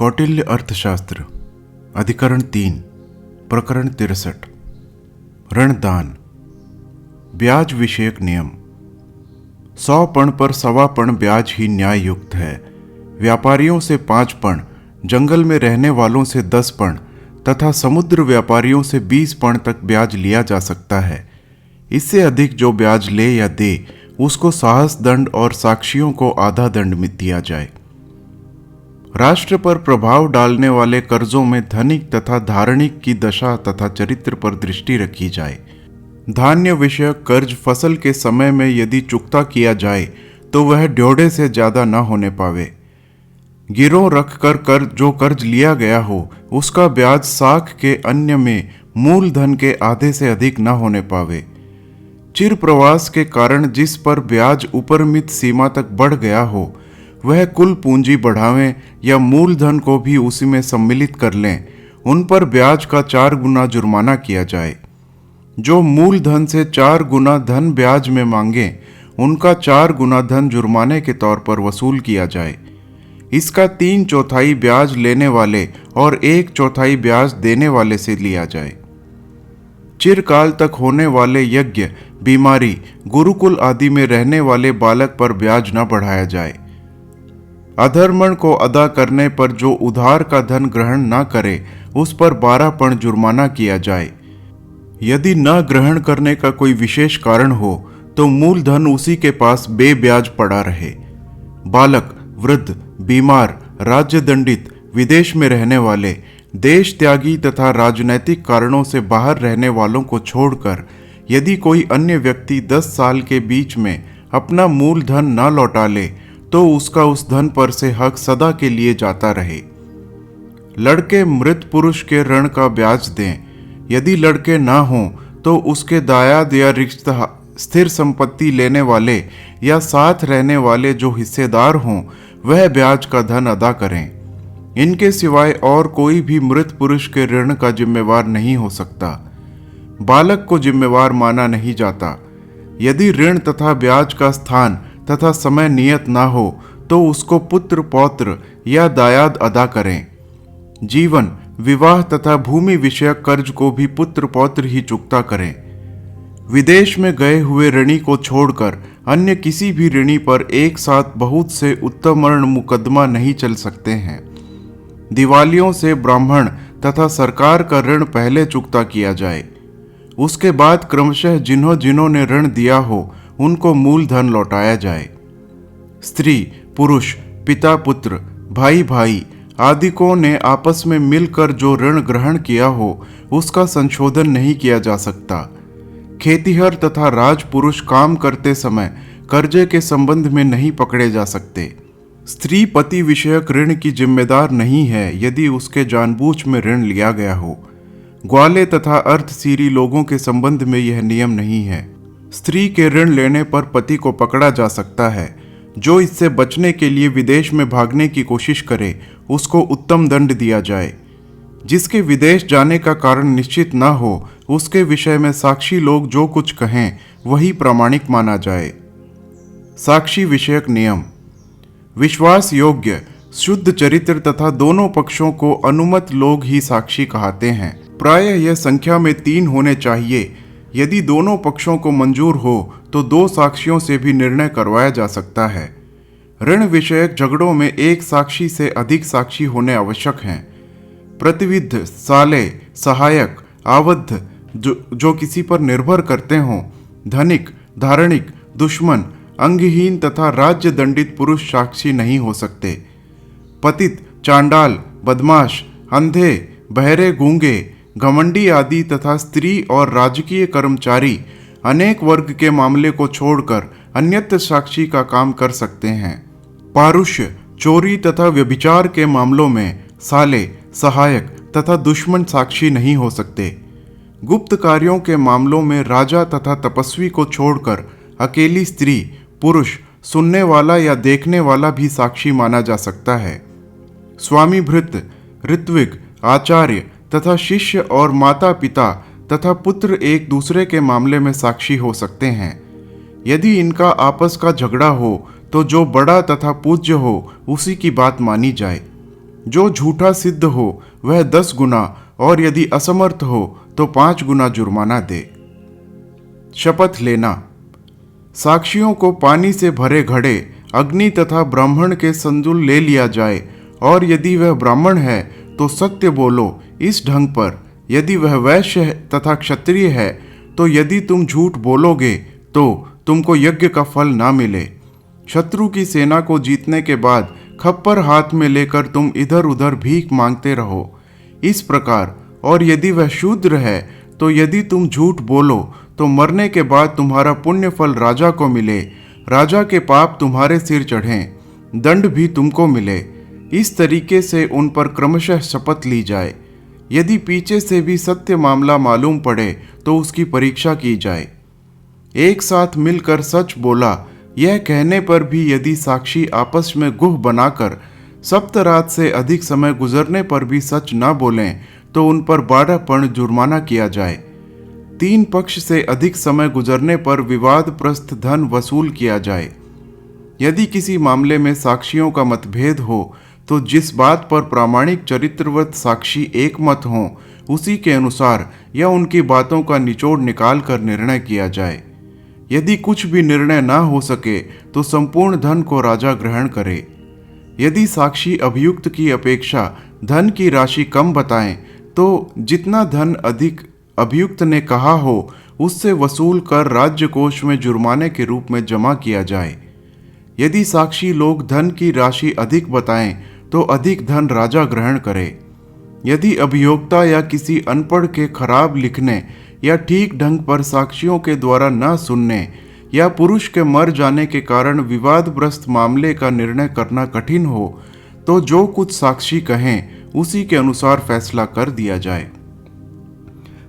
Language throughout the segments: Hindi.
कौटिल्य अर्थशास्त्र अधिकरण 3 प्रकरण 63 ऋणदान ब्याज विषयक नियम 100 पण पर 1.25 पण ब्याज ही न्याय युक्त है। व्यापारियों से 5 पण, जंगल में रहने वालों से 10 पण तथा समुद्र व्यापारियों से 20 पण तक ब्याज लिया जा सकता है। इससे अधिक जो ब्याज ले या दे उसको साहस दंड और साक्षियों को आधा दंड में दिया जाए। राष्ट्र पर प्रभाव डालने वाले कर्जों में धनिक तथा धारणिक की दशा तथा चरित्र पर दृष्टि रखी जाए। धान्य विषयक कर्ज फसल के समय में यदि चुकता किया जाए तो वह ड्योढ़े से ज्यादा न होने पावे। गिरोह रखकर कर्ज जो कर्ज लिया गया हो उसका ब्याज साख के अन्य में मूलधन के आधे से अधिक न होने पावे। चिर प्रवास के कारण जिस पर ब्याज उपरमित सीमा तक बढ़ गया हो वह कुल पूंजी बढ़ावें या मूलधन को भी उसी में सम्मिलित कर लें, उन पर ब्याज का 4 गुना जुर्माना किया जाए। जो मूलधन से 4 गुना धन ब्याज में मांगे उनका 4 गुना धन जुर्माने के तौर पर वसूल किया जाए। इसका 3/4 ब्याज लेने वाले और 1/4 ब्याज देने वाले से लिया जाए। चिरकाल तक होने वाले यज्ञ, बीमारी, गुरुकुल आदि में रहने वाले बालक पर ब्याज न बढ़ाया जाए। अधर्मण को अदा करने पर जो उधार का धन ग्रहण न करे उस पर 12 पण जुर्माना किया जाए। यदि न ग्रहण करने का कोई विशेष कारण हो तो मूलधन उसी के पास बेब्याज पड़ा रहे। बालक, वृद्ध, बीमार, राज्य दंडित, विदेश में रहने वाले, देश त्यागी तथा राजनैतिक कारणों से बाहर रहने वालों को छोड़कर यदि कोई अन्य व्यक्ति 10 साल के बीच में अपना मूलधन न लौटा ले तो उसका उस धन पर से हक सदा के लिए जाता रहे। लड़के मृत पुरुष के ऋण का ब्याज दें। यदि लड़के ना हों तो उसके दायाद या रिश्ता स्थिर संपत्ति लेने वाले या साथ रहने वाले जो हिस्सेदार हों वह ब्याज का धन अदा करें। इनके सिवाय और कोई भी मृत पुरुष के ऋण का जिम्मेवार नहीं हो सकता। बालक को जिम्मेवार माना नहीं जाता। यदि ऋण तथा ब्याज का स्थान तथा समय नियत ना हो तो उसको पुत्र पौत्र या दायाद अदा करें। जीवन, विवाह तथा भूमि विषयक कर्ज को भी पुत्र पौत्र ही चुकता करें। विदेश में गए हुए ऋणी को छोड़कर अन्य किसी भी ऋणी पर एक साथ बहुत से उत्तमर्ण मुकदमा नहीं चल सकते हैं। दिवालियों से ब्राह्मण तथा सरकार का ऋण पहले चुकता किया जाए। उसके बाद क्रमशः जिन्होंने ऋण दिया हो उनको मूलधन लौटाया जाए। स्त्री, पुरुष, पिता पुत्र, भाई भाई आदि को ने आपस में मिलकर जो ऋण ग्रहण किया हो उसका संशोधन नहीं किया जा सकता। खेतिहर तथा राजपुरुष काम करते समय कर्जे के संबंध में नहीं पकड़े जा सकते। स्त्री पति विषयक ऋण की जिम्मेदार नहीं है यदि उसके जानबूझ में ऋण लिया गया हो। ग्वाले तथा अर्थसीरी लोगों के संबंध में यह नियम नहीं है। स्त्री के ऋण लेने पर पति को पकड़ा जा सकता है। जो इससे बचने के लिए विदेश में भागने की कोशिश करे उसको उत्तम दंड दिया जाए। जिसके विदेश जाने का कारण निश्चित न हो उसके विषय में साक्षी लोग जो कुछ कहें वही प्रामाणिक माना जाए। साक्षी विषयक नियम विश्वास योग्य, शुद्ध चरित्र तथा दोनों पक्षों को अनुमत लोग ही साक्षी कहते हैं। प्रायः यह संख्या में 3 होने चाहिए। यदि दोनों पक्षों को मंजूर हो तो 2 साक्षियों से भी निर्णय करवाया जा सकता है। ऋण विषयक झगड़ों में एक साक्षी से अधिक साक्षी होने आवश्यक हैं। प्रतिविध, साले, सहायक, आवद्ध जो किसी पर निर्भर करते हों, धनिक, धारणिक, दुश्मन, अंगहीन तथा राज्य दंडित पुरुष साक्षी नहीं हो सकते। पतित, चांडाल, बदमाश, अंधे, बहरे, गूंगे, घमंडी आदि तथा स्त्री और राजकीय कर्मचारी अनेक वर्ग के मामले को छोड़कर अन्यत्र साक्षी का काम कर सकते हैं। पारुष्य, चोरी तथा व्यभिचार के मामलों में साले, सहायक तथा दुश्मन साक्षी नहीं हो सकते। गुप्त कार्यों के मामलों में राजा तथा तपस्वी को छोड़कर अकेली स्त्री, पुरुष, सुनने वाला या देखने वाला भी साक्षी माना जा सकता है। स्वामी भृत्य, ऋत्विक, आचार्य तथा शिष्य और माता पिता तथा पुत्र एक दूसरे के मामले में साक्षी हो सकते हैं। यदि इनका आपस का झगड़ा हो तो जो बड़ा तथा पूज्य हो उसी की बात मानी जाए। जो झूठा सिद्ध हो वह 10 गुना और यदि असमर्थ हो तो 5 गुना जुर्माना दे। शपथ लेना। साक्षियों को पानी से भरे घड़े, अग्नि तथा ब्राह्मण के संदूल ले लिया जाए, और यदि वह ब्राह्मण है तो सत्य बोलो इस ढंग पर, यदि वह वैश्य तथा क्षत्रिय है तो यदि तुम झूठ बोलोगे तो तुमको यज्ञ का फल ना मिले। शत्रु की सेना को जीतने के बाद खप्पर हाथ में लेकर तुम इधर उधर भीख मांगते रहो इस प्रकार। और यदि वह शूद्र है तो यदि तुम झूठ बोलो तो मरने के बाद तुम्हारा पुण्य फल राजा को मिले, राजा के पाप तुम्हारे सिर चढ़ें, दंड भी तुमको मिले। इस तरीके से उन पर क्रमशः शपथ ली जाए। यदि पीछे से भी सत्य मामला मालूम पड़े तो उसकी परीक्षा की जाए। एक साथ मिलकर सच बोला यह कहने पर भी यदि साक्षी आपस में गुह बनाकर सप्तरात से अधिक समय गुजरने पर भी सच न बोलें तो उन पर 12 पर्ण जुर्माना किया जाए। 3 पक्ष से अधिक समय गुजरने पर विवादप्रस्त धन वसूल किया जाए। यदि किसी मामले में साक्षियों का मतभेद हो तो जिस बात पर प्रामाणिक चरित्रवत साक्षी एक मत हों उसी के अनुसार या उनकी बातों का निचोड़ निकाल कर निर्णय किया जाए। यदि कुछ भी निर्णय न हो सके तो संपूर्ण धन को राजा ग्रहण करे। यदि साक्षी अभियुक्त की अपेक्षा धन की राशि कम बताएं तो जितना धन अधिक अभियुक्त ने कहा हो उससे वसूल कर राज्य कोष में जुर्माने के रूप में जमा किया जाए। यदि साक्षी लोग धन की राशि अधिक बताएं तो अधिक धन राजा ग्रहण करे। यदि अभियोक्ता या किसी अनपढ़ के खराब लिखने या ठीक ढंग पर साक्षियों के द्वारा न सुनने या पुरुष के मर जाने के कारण विवादग्रस्त मामले का निर्णय करना कठिन हो तो जो कुछ साक्षी कहें उसी के अनुसार फैसला कर दिया जाए।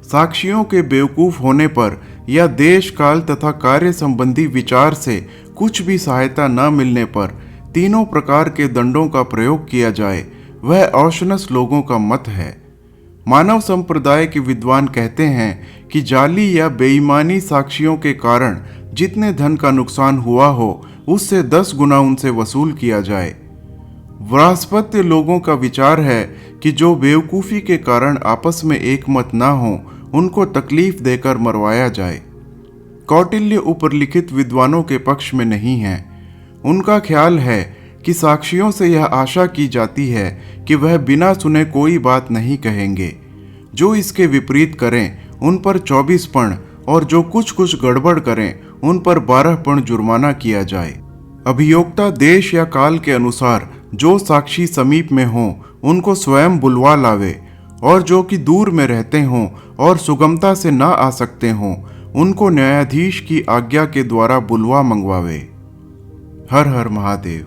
साक्षियों के बेवकूफ होने पर या देश काल तथा कार्य संबंधी विचार से कुछ भी सहायता न मिलने पर 3 प्रकार के दंडों का प्रयोग किया जाए, वह औशनस लोगों का मत है। मानव संप्रदाय के विद्वान कहते हैं कि जाली या बेईमानी साक्षियों के कारण जितने धन का नुकसान हुआ हो उससे 10 गुना उनसे वसूल किया जाए। व्रास्पत्य लोगों का विचार है कि जो बेवकूफ़ी के कारण आपस में एक मत ना हो उनको तकलीफ देकर मरवाया जाए। कौटिल्य उपरलिखित विद्वानों के पक्ष में नहीं है। उनका ख्याल है कि साक्षियों से यह आशा की जाती है कि वह बिना सुने कोई बात नहीं कहेंगे। जो इसके विपरीत करें उन पर 24 पर्ण और जो कुछ गड़बड़ करें उन पर 12 पर्ण जुर्माना किया जाए। अभियोक्ता देश या काल के अनुसार जो साक्षी समीप में हों उनको स्वयं बुलवा लावे, और जो कि दूर में रहते हों और सुगमता से ना आ सकते हों उनको न्यायाधीश की आज्ञा के द्वारा बुलवा मंगवावे। हर हर महादेव।